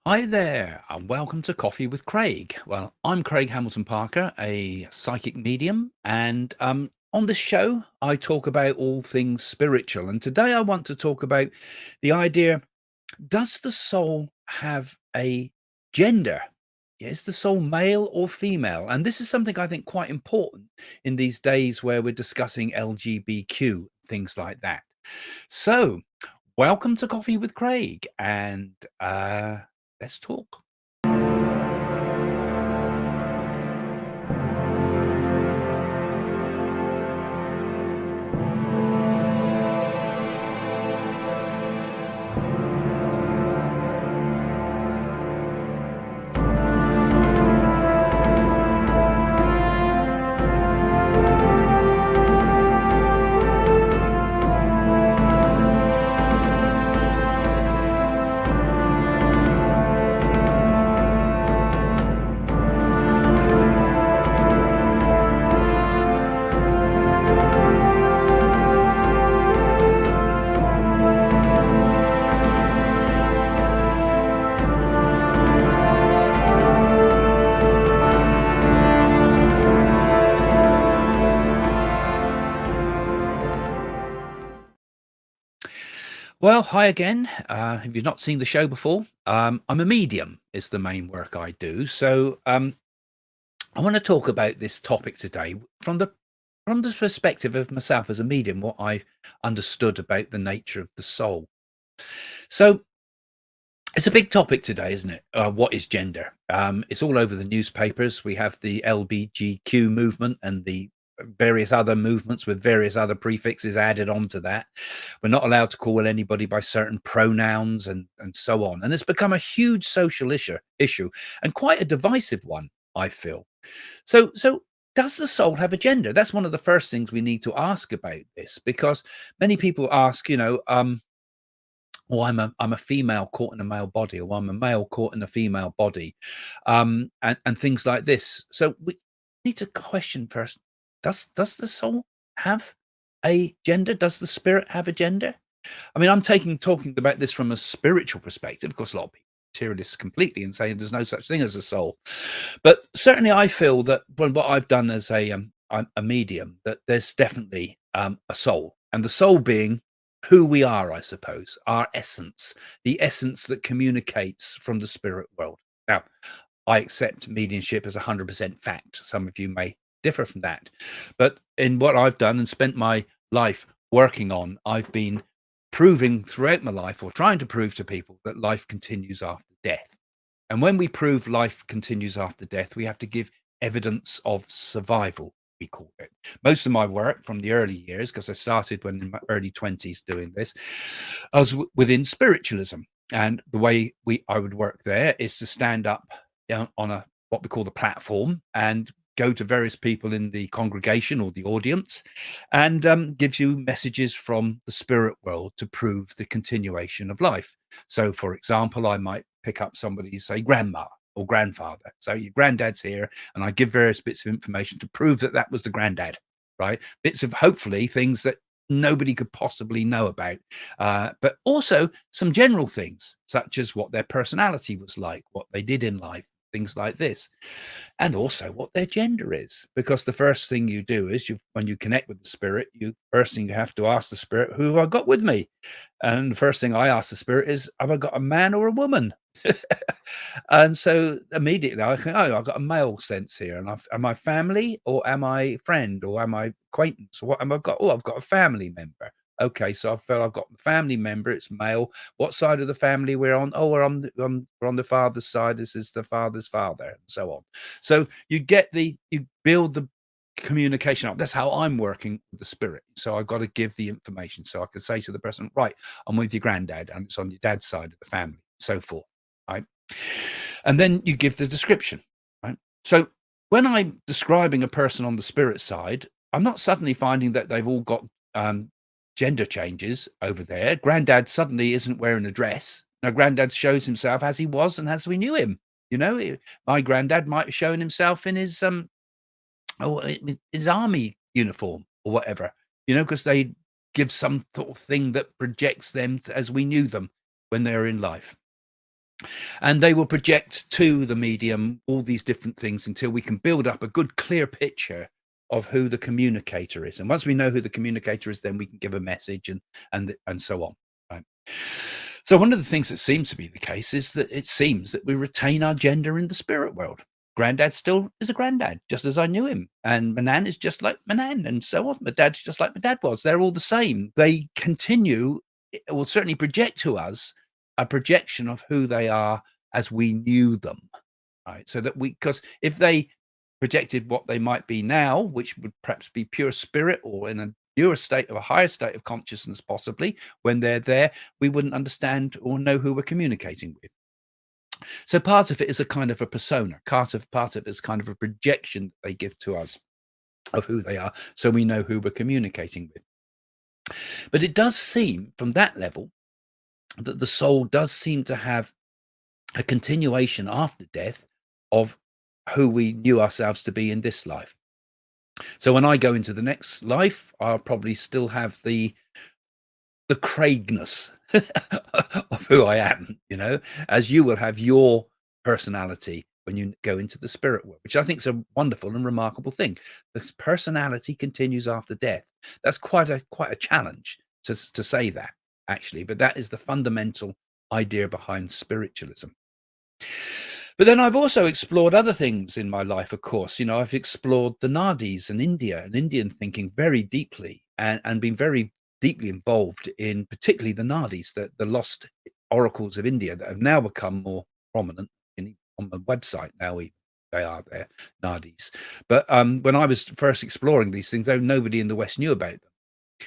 Hi there, and welcome to Coffee with Craig. Well, I'm Craig Hamilton Parker, a psychic medium, and on this show, I talk about all things spiritual. And today, I want to talk about the idea: does the soul have a gender? Is the soul male or female? And this is something I think quite important in these days where we're discussing LGBTQ, things like that. So, welcome to Coffee with Craig, and let's talk. Well, hi again. If you've not seen the show before, I'm a medium, is the main work I do. So I want to talk about this topic today from the perspective of myself as a medium, what I've understood about the nature of the soul. So it's a big topic today, isn't it? What is gender? It's all over the newspapers. We have the LGBTQ movement and the various other movements with various other prefixes added onto that. We're not allowed to call anybody by certain pronouns and so on. And it's become a huge social issue and quite a divisive one, I feel. So does the soul have a gender? That's one of the first things we need to ask about this, because many people ask, or I'm a female caught in a male body, or I'm a male caught in a female body, and things like this. So we need to question first: does the soul have a gender? Does the spirit have a gender? I mean, I'm talking about this from a spiritual perspective. Of course, a lot of people materialists completely and saying there's no such thing as a soul, but certainly I feel that from what I've done as a medium, that there's definitely a soul, and the soul being who we are, I suppose, our essence, the essence that communicates from the spirit world. Now, I accept mediumship as 100% fact. Some of you may differ from that. But in what I've done and spent my life working on, I've been proving throughout my life, or trying to prove to people, that life continues after death. And when we prove life continues after death, we have to give evidence of survival, we call it. Most of my work from the early years, because I started when in my early 20s doing this, I was within spiritualism. And the way I would work there is to stand up on a what we call the platform and go to various people in the congregation or the audience, and gives you messages from the spirit world to prove the continuation of life. So, for example, I might pick up somebody, say grandma or grandfather. So your granddad's here, and I give various bits of information to prove that that was the granddad, right? Bits of hopefully things that nobody could possibly know about, but also some general things, such as what their personality was like, what they did in life, things like this, and also what their gender is. Because the first thing you do is, when you connect with the spirit, first thing you have to ask the spirit, who have I got with me? And the first thing I ask the spirit is, have I got a man or a woman? And so immediately I think, oh, I've got a male sense here, and am I family, or am I friend, or am I acquaintance, or what am I got? Oh, I've got a family member. Okay, so I feel I've got a family member. It's male. What side of the family we're on? Oh, we're on the father's side. This is the father's father, and so on. So you build the communication up. That's how I'm working with the spirit. So I've got to give the information, so I can say to the person, right, I'm with your granddad, and it's on your dad's side of the family, so forth, right? And then you give the description, right? So when I'm describing a person on the spirit side, I'm not suddenly finding that they've all got gender changes over there. Granddad suddenly isn't wearing a dress. Now, granddad shows himself as he was and as we knew him. My granddad might have shown himself in his army uniform or whatever, because they give some sort of thing that projects them as we knew them when they were in life. And they will project to the medium all these different things until we can build up a good, clear picture of who the communicator is. And once we know who the communicator is, then we can give a message and so on. Right. So one of the things that seems to be the case is that it seems that we retain our gender in the spirit world. Granddad still is a granddad, just as I knew him. And Manan is just like Manan, and so on. My dad's just like my dad was. They're all the same. They continue, will certainly project to us a projection of who they are as we knew them, right? So that because if they projected what they might be now, which would perhaps be pure spirit or in a newer state of a higher state of consciousness, possibly when they're there, we wouldn't understand or know who we're communicating with. So part of it is a kind of a persona. Part of it is kind of a projection that they give to us of who they are, so we know who we're communicating with. But it does seem from that level that the soul does seem to have a continuation after death of who we knew ourselves to be in this life. So when I go into the next life, I'll probably still have the Craigness of who I am, as you will have your personality when you go into the spirit world, which I think is a wonderful and remarkable thing. This personality continues after death. That's quite a challenge to say that, actually, but that is the fundamental idea behind spiritualism. But then I've also explored other things in my life, of course. I've explored the Naadis in India and Indian thinking very deeply and been very deeply involved in particularly the Naadis, the lost oracles of India that have now become more prominent on the website now. They are there, Naadis. But when I was first exploring these things, though, nobody in the West knew about them.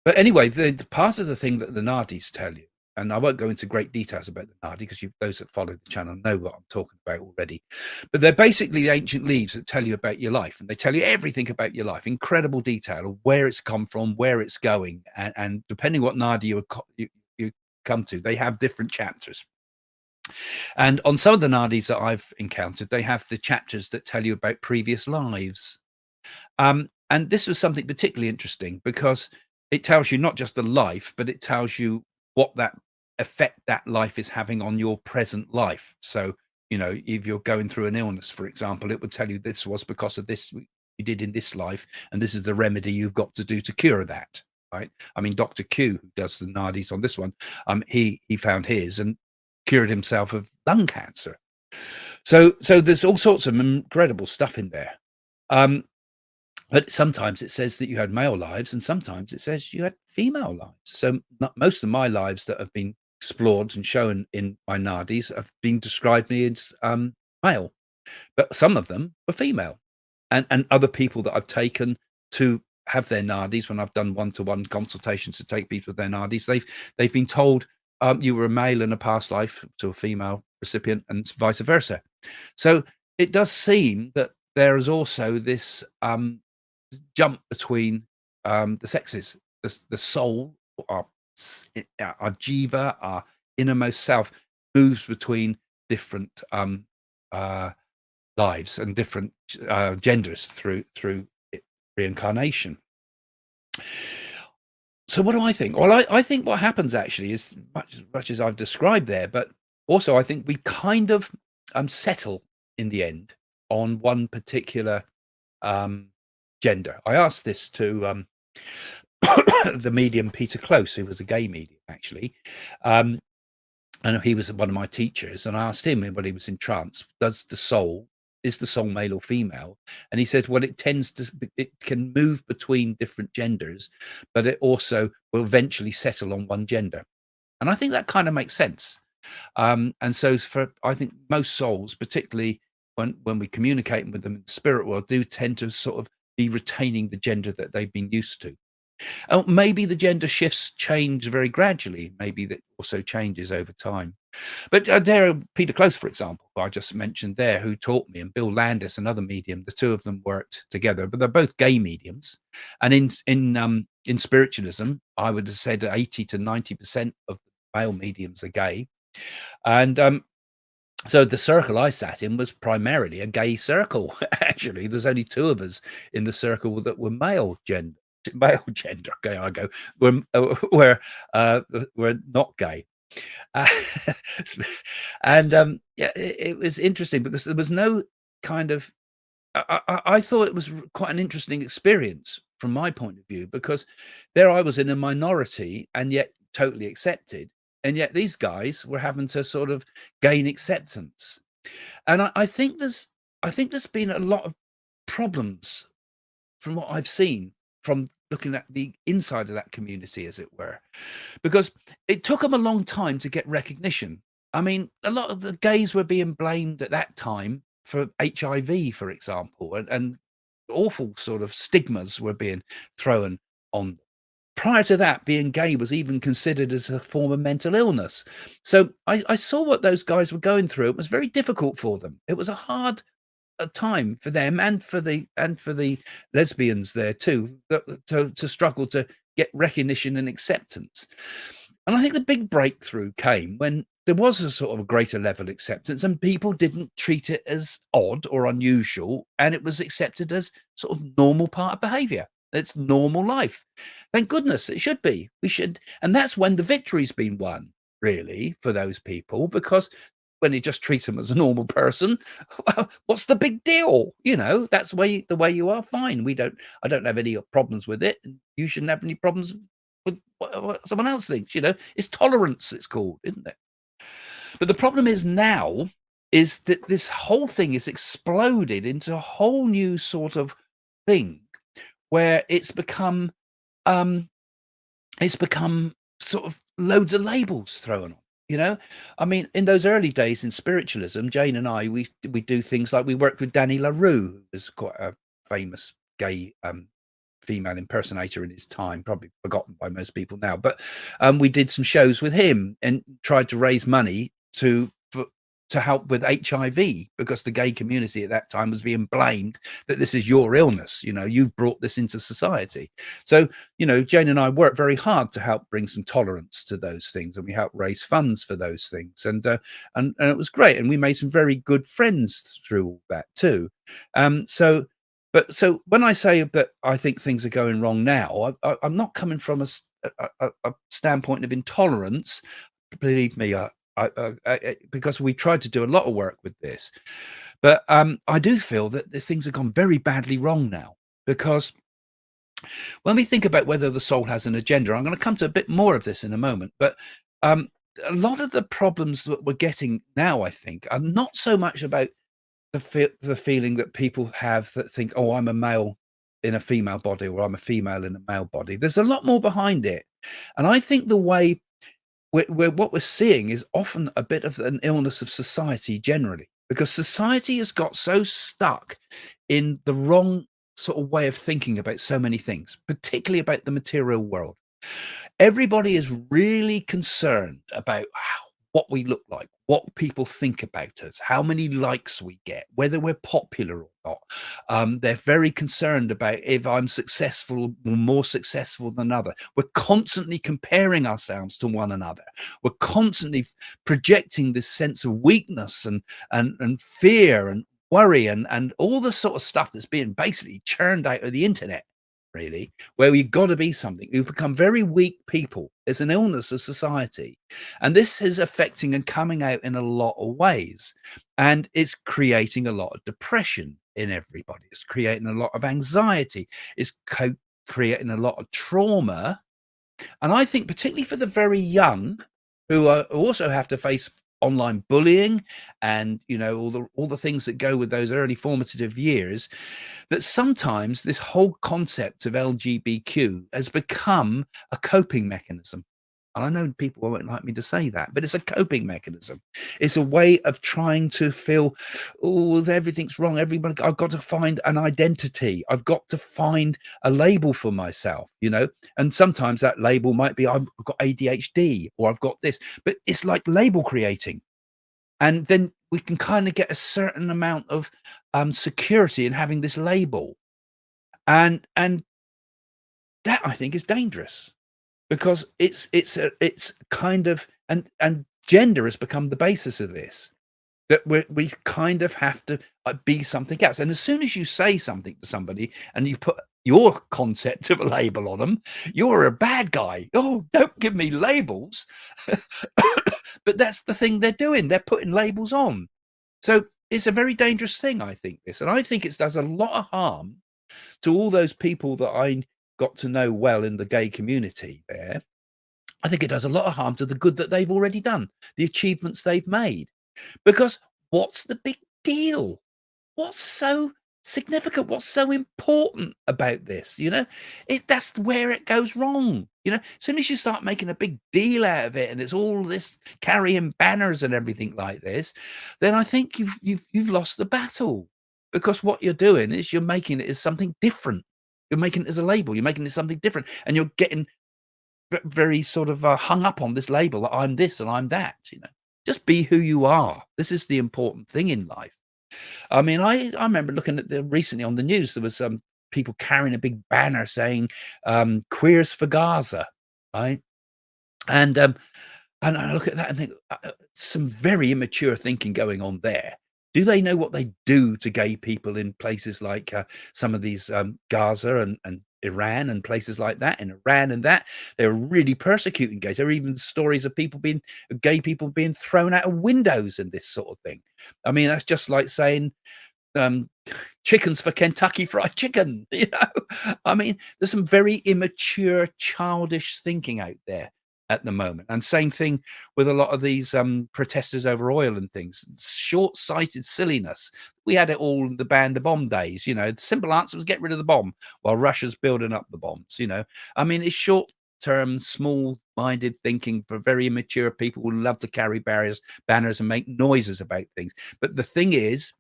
But anyway, the part of the thing that the Naadis tell you, and I won't go into great details about the Naadi because those that follow the channel know what I'm talking about already. But they're basically ancient leaves that tell you about your life, and they tell you everything about your life, incredible detail of where it's come from, where it's going, and depending what Naadi you come to, they have different chapters. And on some of the Naadis that I've encountered, they have the chapters that tell you about previous lives. And this was something particularly interesting because it tells you not just the life, but it tells you what that effect that life is having on your present life. So, if you're going through an illness, for example, it would tell you this was because of this you did in this life, and this is the remedy you've got to do to cure that. Right? I mean, Dr. Q, who does the Nadis on this one, he found his and cured himself of lung cancer. So there's all sorts of incredible stuff in there. But sometimes it says that you had male lives, and sometimes it says you had female lives. So most of my lives that have been explored and shown in my Nadis have been described me as male, but some of them were female. And other people that I've taken to have their Nadis, when I've done one-to-one consultations to take people with their Nadis, they've been told you were a male in a past life to a female recipient, and vice versa. So it does seem that there is also this jump between the sexes. The soul, our jiva, our innermost self, moves between different lives and different genders through reincarnation. So what do I think? Well, I think what happens actually is much as I've described there, but also I think we kind of settle in the end on one particular gender. I asked this to the medium Peter Close, who was a gay medium actually, and he was one of my teachers. And I asked him when he was in trance, is the soul male or female? And he said, well, it can move between different genders, but it also will eventually settle on one gender. And I think that kind of makes sense. And so I think most souls, particularly when we communicate with them in the spirit world, do tend to sort of be retaining the gender that they've been used to. Maybe the gender shifts change very gradually. Maybe that also changes over time. But there, Peter Close, for example, who I just mentioned there, who taught me, and Bill Landis, another medium, the two of them worked together, but they're both gay mediums. And in spiritualism, I would have said 80 to 90% of male mediums are gay. And so the circle I sat in was primarily a gay circle. Actually, there's only two of us in the circle that were male gender. Okay, I go. We're not gay. Uh, and yeah, it was interesting because there was no kind of I thought it was quite an interesting experience from my point of view because there I was in a minority and yet totally accepted, and yet these guys were having to sort of gain acceptance. And I think there's been a lot of problems from what I've seen from looking at the inside of that community, as it were, because it took them a long time to get recognition. I mean, a lot of the gays were being blamed at that time for HIV, for example, and awful sort of stigmas were being thrown on. Prior to that, being gay was even considered as a form of mental illness. So I saw what those guys were going through. It was very difficult for them. It was a hard a time for them and for the lesbians there too, to struggle to get recognition and acceptance. And I think the big breakthrough came when there was a sort of a greater level of acceptance and people didn't treat it as odd or unusual, and it was accepted as sort of normal part of behavior. It's normal life. Thank goodness it should be. We should, and that's when the victory's been won, really, for those people, because when you just treat them as a normal person, well, what's the big deal? You know, that's the way you are. Fine. I don't have any problems with it. And you shouldn't have any problems with what someone else thinks. You know, it's tolerance. It's called, isn't it? But the problem is now is that this whole thing is exploded into a whole new sort of thing where um, it's become sort of loads of labels thrown on. You know, I mean, in those early days in spiritualism, Jane and I, we do things like we worked with Danny LaRue, who was quite a famous gay female impersonator in his time, probably forgotten by most people now. But we did some shows with him and tried to raise money to help with HIV, because the gay community at that time was being blamed that this is your illness. You know, you've brought this into society. So, you know, Jane and I worked very hard to help bring some tolerance to those things, and we helped raise funds for those things. And it was great. And we made some very good friends through all that too. So when I say that I think things are going wrong now, I'm not coming from a standpoint of intolerance. Believe me, because we tried to do a lot of work with this, but I do feel that the things have gone very badly wrong now, because when we think about whether the soul has an agenda, I'm going to come to a bit more of this in a moment, but a lot of the problems that we're getting now, I think, are not so much about the feeling that people have that think, oh, I'm a male in a female body, or I'm a female in a male body. There's a lot more behind it. And I think the way what we're seeing is often a bit of an illness of society generally, because society has got so stuck in the wrong sort of way of thinking about so many things, particularly about the material world. Everybody is really concerned about what we look like, what people think about us, how many likes we get, whether we're popular or not. They're very concerned about if I'm successful or more successful than another. We're constantly comparing ourselves to one another. We're constantly projecting this sense of weakness and fear and worry and all the sort of stuff that's being basically churned out of the internet, really, where you've got to be something. You've become very weak people. It's an illness of society. And this is affecting and coming out in a lot of ways. And it's creating a lot of depression in everybody. It's creating a lot of anxiety. It's creating a lot of trauma. And I think particularly for the very young, who also have to face online bullying and, you know, all the things that go with those early formative years, that sometimes this whole concept of LGBTQ has become a coping mechanism. And I know people won't like me to say that, but it's a coping mechanism. It's a way of trying to feel, oh, everything's wrong. Everybody, I've got to find an identity. I've got to find a label for myself, you know. And sometimes that label might be, I've got ADHD, or I've got this, but it's like label creating. And then we can kind of get a certain amount of security in having this label. And that, I think, is dangerous, because it's kind of, and gender has become the basis of this, that we kind of have to be something else. And as soon as you say something to somebody and you put your concept of a label on them. You're a bad guy. Oh, don't give me labels. But that's the thing they're doing. They're putting labels on. So it's a very dangerous thing, I think, this. And I think it does a lot of harm to all those people that I got to know well in the gay community there. I think it does a lot of harm to the good that they've already done, the achievements they've made. Because what's the big deal? What's so significant? What's so important about this? That's where it goes wrong. As soon as you start making a big deal out of it, and it's all this carrying banners and everything like this, then I think you've lost the battle. Because what you're doing is you're making it as something different. You're making it as a label. You're making it something different, and you're getting very sort of hung up on this label that I'm this and I'm that. Just be who you are. This is the important thing in life. I mean, I remember looking at recently on the news, there was people carrying a big banner saying "Queers for Gaza," right? And I look at that and think some very immature thinking going on there. Do they know what they do to gay people in places like some of these Gaza and Iran and places like that, in Iran and that? They're really persecuting gays. There are even stories of gay people being thrown out of windows and this sort of thing. I mean, that's just like saying chickens for Kentucky Fried Chicken. I mean, there's some very immature, childish thinking out there at the moment. And same thing with a lot of these protesters over oil and things. Short-sighted silliness. We had it all in the ban the bomb days. The simple answer was get rid of the bomb while Russia's building up the bombs. I mean, it's short-term, small-minded thinking for very immature people who love to carry banners and make noises about things. But the thing is,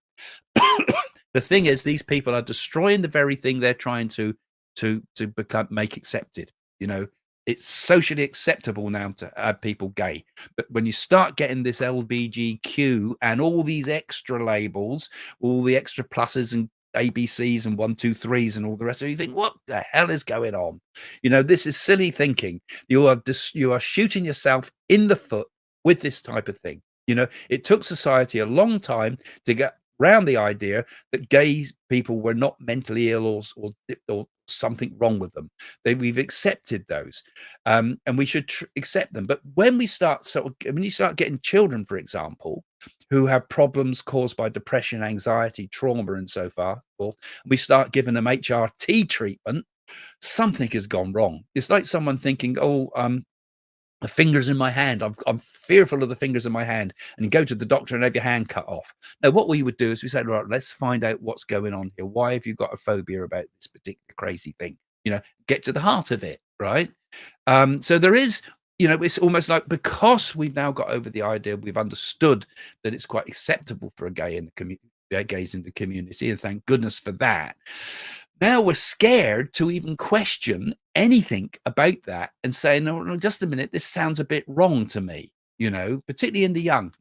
these people are destroying the very thing they're trying to make accepted. It's socially acceptable now to have people gay. But when you start getting this LGBTQ and all these extra labels, all the extra pluses and ABCs and 1, 2, 3s and all the rest of it, you think, what the hell is going on? This is silly thinking. You are shooting yourself in the foot with this type of thing. It took society a long time to get around the idea that gay people were not mentally ill or something wrong with them. We've accepted those, and we should accept them. But when you start getting children, for example, who have problems caused by depression, anxiety, trauma, and so forth, we start giving them HRT treatment, something has gone wrong. It's like someone thinking, the fingers in my hand, I'm fearful of the fingers in my hand, and you go to the doctor and have your hand cut off. Now, what we would do is we say, right, let's find out what's going on here. Why have you got a phobia about this particular crazy thing? Get to the heart of it, right? So there is, it's almost like, because we've now got over the idea, we've understood that it's quite acceptable for a gay in the community, gays in the community, and thank goodness for that. Now we're scared to even question anything about that and say, no, just a minute, this sounds a bit wrong to me, particularly in the young.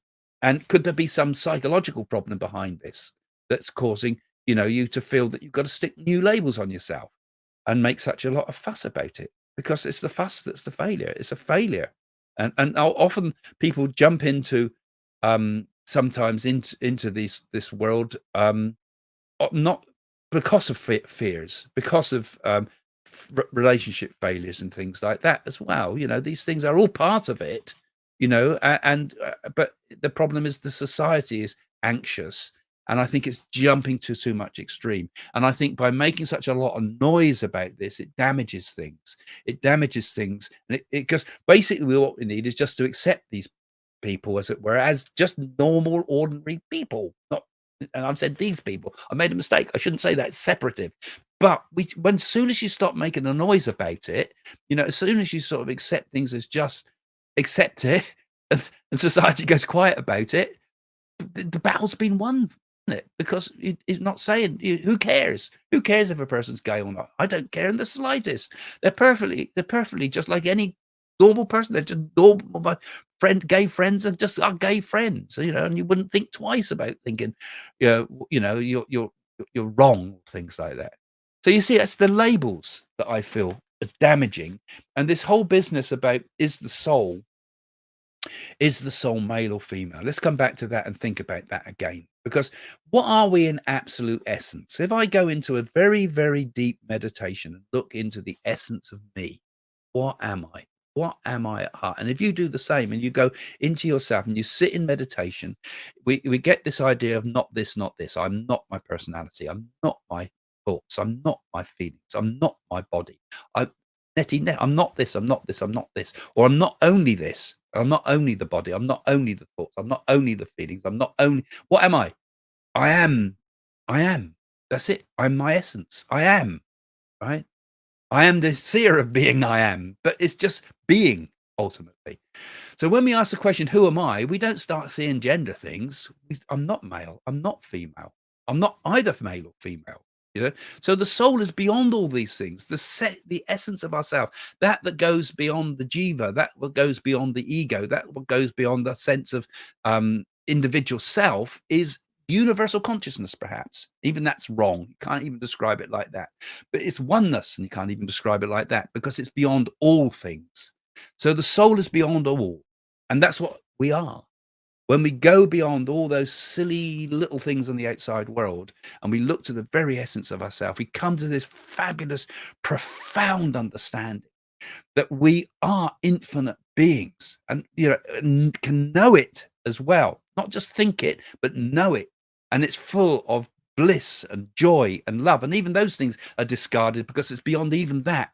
And could there be some psychological problem behind this that's causing, you to feel that you've got to stick new labels on yourself and make such a lot of fuss about it? Because it's the fuss that's the failure. It's a failure. And often people jump into sometimes into this world not because of fears, because of relationship failures and things like that as well. These things are all part of it, but the problem is the society is anxious, and I think it's jumping to too much extreme. And I think by making such a lot of noise about this, it damages things. And it because basically what we need is just to accept these people, as it were, as just normal, ordinary people, not. And I've said these people. I made a mistake. I shouldn't say that. It's separative. But as soon as you stop making a noise about it, as soon as you sort of accept things as just accept it, and society goes quiet about it, the battle's been won, isn't it? Because it's not saying, who cares? Who cares if a person's gay or not? I don't care in the slightest. They're perfectly just like any normal person. They're just normal. My gay friends are just our gay friends, and you wouldn't think twice about thinking, you're wrong, things like that. So you see, it's the labels that I feel is damaging, and this whole business about is the soul Is the soul male or female? Let's come back to that and think about that again. Because what are we in absolute essence? If I go into a very, very deep meditation and look into the essence of me, what am I? What am I at heart? And if you do the same and you go into yourself and you sit in meditation, we get this idea of not this, not this. I'm not my personality. I'm not my thoughts. I'm not my feelings. I'm not my body. I'm not this. I'm not this. I'm not this. Or I'm not only this. I'm not only the body. I'm not only the thoughts. I'm not only the feelings. I'm not only. What am I? I am. I am. That's it. I'm my essence. I am. Right. I am the seer of being I am, but it's just being ultimately. So when we ask the question, who am I? We don't start seeing gender things. I'm not male. I'm not female. I'm not either male or female. You know, so the soul is beyond all these things. The essence of ourself, that goes beyond the jiva, that what goes beyond the ego, that what goes beyond the sense of individual self is universal consciousness. Perhaps even that's wrong. You can't even describe it like that. But it's oneness, and you can't even describe it like that because it's beyond all things. So the soul is beyond all, and that's what we are. When we go beyond all those silly little things in the outside world and we look to the very essence of ourselves, we come to this fabulous, profound understanding that we are infinite beings, and can know it as well, not just think it, but know it. And it's full of bliss and joy and love. And even those things are discarded because it's beyond even that.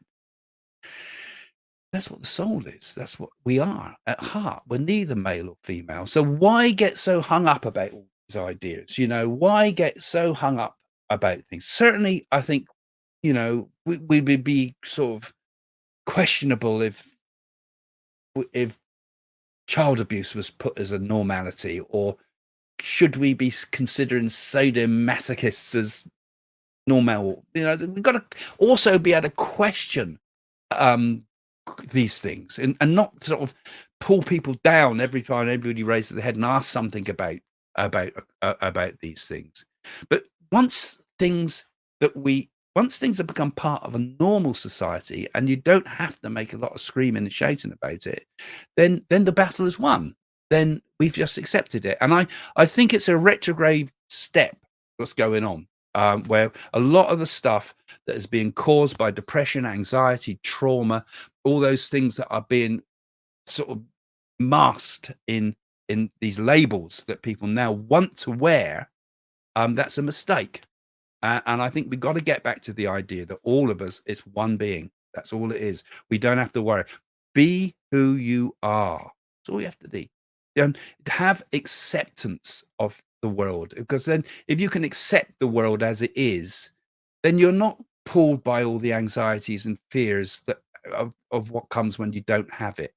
That's what the soul is. That's what we are at heart. We're neither male or female. So why get so hung up about all these ideas? Why get so hung up about things? Certainly, I think, we would be sort of questionable if child abuse was put as a normality, or should we be considering sadomasochists as normal? We've got to also be able to question these things and not sort of pull people down every time everybody raises their head and asks something about these things. But once things have become part of a normal society and you don't have to make a lot of screaming and shouting about it, then the battle is won. Then we've just accepted it. And I think it's a retrograde step what's going on. Where a lot of the stuff that is being caused by depression, anxiety, trauma, all those things that are being sort of masked in these labels that people now want to wear, that's a mistake. And I think we've got to get back to the idea that all of us is one being. That's all it is. We don't have to worry. Be who you are. That's all you have to do. Have acceptance of the world, because then if you can accept the world as it is, then you're not pulled by all the anxieties and fears that of what comes when you don't have it.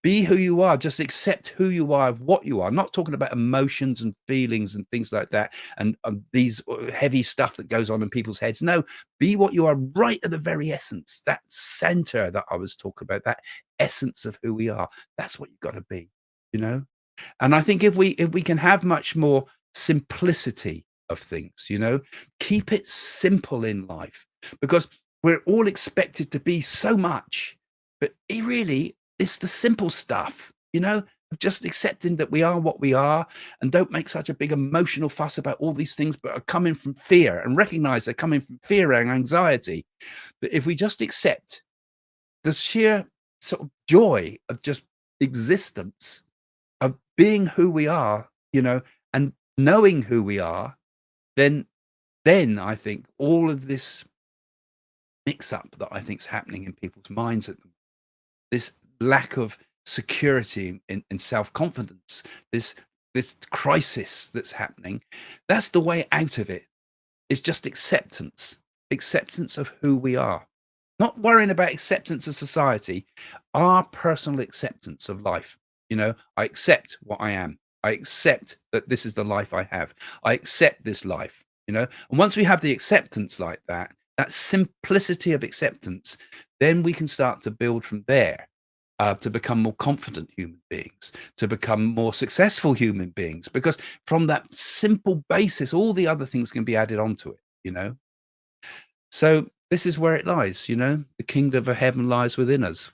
Be who you are. Just accept who you are, what you are. I'm not talking about emotions and feelings and things like that and these heavy stuff that goes on in people's heads. No, be what you are, right at the very essence, that center that I was talking about, that essence of who we are. That's what you've got to be. And I think if we can have much more simplicity of things, keep it simple in life, because we're all expected to be so much, but it's the simple stuff, of just accepting that we are what we are, and don't make such a big emotional fuss about all these things, but are coming from fear, and recognize they're coming from fear and anxiety. But if we just accept the sheer sort of joy of just existence, of being who we are, and knowing who we are, then I think all of this mix up that I think is happening in people's minds at the moment, this lack of security in self-confidence, this crisis that's happening, that's the way out of it. It's just acceptance of who we are. Not worrying about acceptance of society, our personal acceptance of life. I accept what I am. I accept that this is the life I have. I accept this life, and once we have the acceptance like that simplicity of acceptance, then we can start to build from there, to become more confident human beings, to become more successful human beings, because from that simple basis, all the other things can be added onto it, So this is where it lies, the kingdom of heaven lies within us.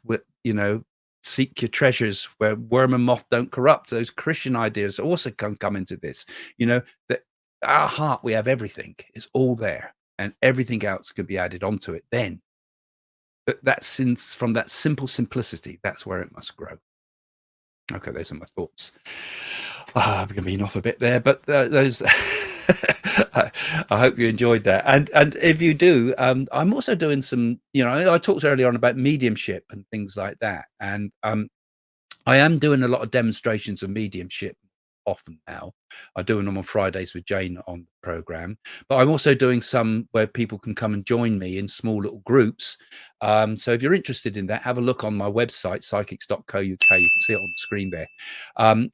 seek your treasures where worm and moth don't corrupt. Those Christian ideas also can come into this. That our heart, we have everything. It's all there, and everything else can be added onto it. Then, from that simple simplicity, that's where it must grow. Okay, those are my thoughts. I'm going to be off a bit there, but those. I hope you enjoyed that, and if you do, I'm also doing some. I talked earlier on about mediumship and things like that, and I am doing a lot of demonstrations of mediumship often now. I do them on Fridays with Jane on the program, but I'm also doing some where people can come and join me in small little groups. So if you're interested in that, have a look on my website, psychics.co.uk. You can see it on the screen there,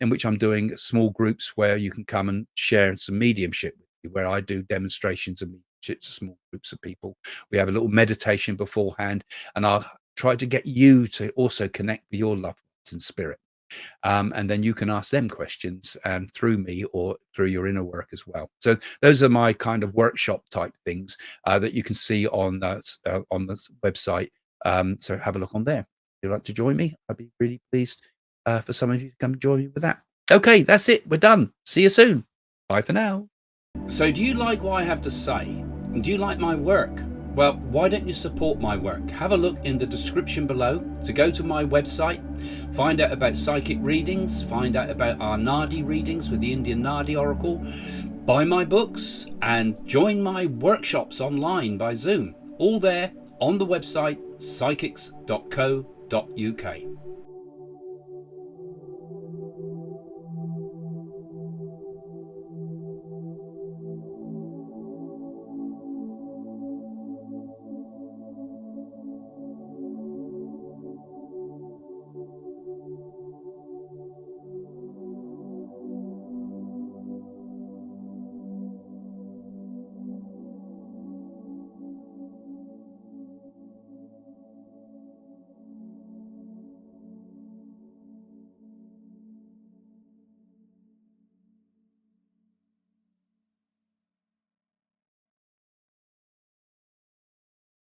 in which I'm doing small groups where you can come and share some mediumship with me, where I do demonstrations of mediumship to small groups of people. We have a little meditation beforehand, and I'll try to get you to also connect with your loved ones in spirit. And then you can ask them questions through me or through your inner work as well. So those are my kind of workshop type things that you can see on the website. So have a look on there. If you'd like to join me, I'd be really pleased for some of you to come and join me with that. Okay, that's it. We're done. See you soon. Bye for now. So do you like what I have to say? And do you like my work? Well, why don't you support my work? Have a look in the description below to go to my website, find out about psychic readings, find out about our Naadi readings with the Indian Naadi Oracle, buy my books, and join my workshops online by Zoom. All there on the website psychics.co.uk.